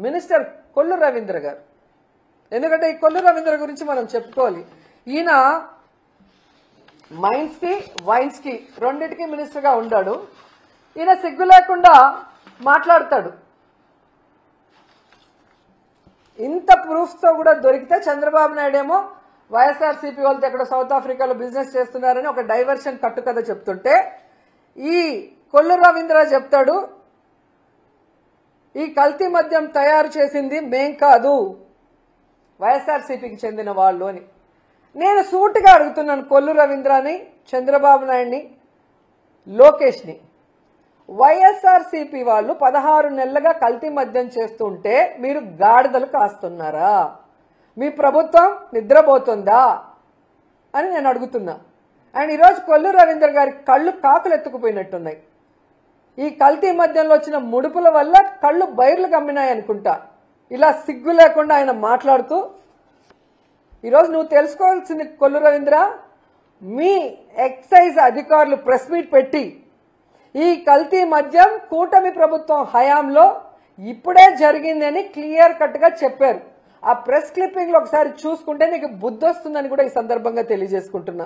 Minister Kollu Ravindra గారు. ఎందుకంటే ఈ కొల్లు రవీంద్ర గురించి మనం చెప్పుకోవాలి. ఈయన మైన్స్ కి వైన్స్ కి రెండింటికి మినిస్టర్గా ఉన్నాడు. ఈయన సిగ్గు లేకుండా మాట్లాడతాడు. ఇంత ప్రూఫ్స్ తో కూడా దొరికితే చంద్రబాబు నాయుడు ఏమో వైఎస్ఆర్సీపీ వాళ్ళతో ఎక్కడ సౌత్ ఆఫ్రికాలో బిజినెస్ చేస్తున్నారని ఒక డైవర్షన్ కట్టుకథ చెప్తుంటే ఈ కొల్లు రవీంద్ర చెప్తాడు ఈ కల్తీ మద్యం తయారు చేసింది మేం కాదు, వైఎస్ఆర్సీపీకి చెందిన వాళ్ళు అని. నేను సూటిగా అడుగుతున్నాను కొల్లు రవీంద్రని, చంద్రబాబు నాయుడిని, లోకేష్ని. వైఎస్ఆర్సీపీ వాళ్ళు 16 నెలలుగా కల్తీ మద్యం చేస్తుంటే మీరు గాడిదలు కాస్తున్నారా? మీ ప్రభుత్వం నిద్రపోతుందా అని నేను అడుగుతున్నా. అండ్ ఈరోజు కొల్లు రవీంద్ర గారి కళ్ళు కాకులు ఎత్తుకుపోయినట్టున్నాయి. ఈ కల్తీ మద్యంలో వచ్చిన ముడుపుల వల్ల కళ్ళు బైర్లు కమ్మినాయి అనుకుంటా. ఇలా సిగ్గు లేకుండా ఆయన మాట్లాడుతూ, ఈరోజు నువ్వు తెలుసుకోవాల్సింది కొల్లు రవీంద్ర, మీ ఎక్సైజ్ అధికారులు ప్రెస్ మీట్ పెట్టి ఈ కల్తీ మద్యం కూటమి ప్రభుత్వం హయాంలో ఇప్పుడే జరిగిందని క్లియర్ కట్ గా చెప్పారు. ఆ ప్రెస్ క్లిప్పింగ్ లో ఒకసారి చూసుకుంటే నీకు బుద్ధి వస్తుందని కూడా ఈ సందర్భంగా తెలియజేసుకుంటున్నా.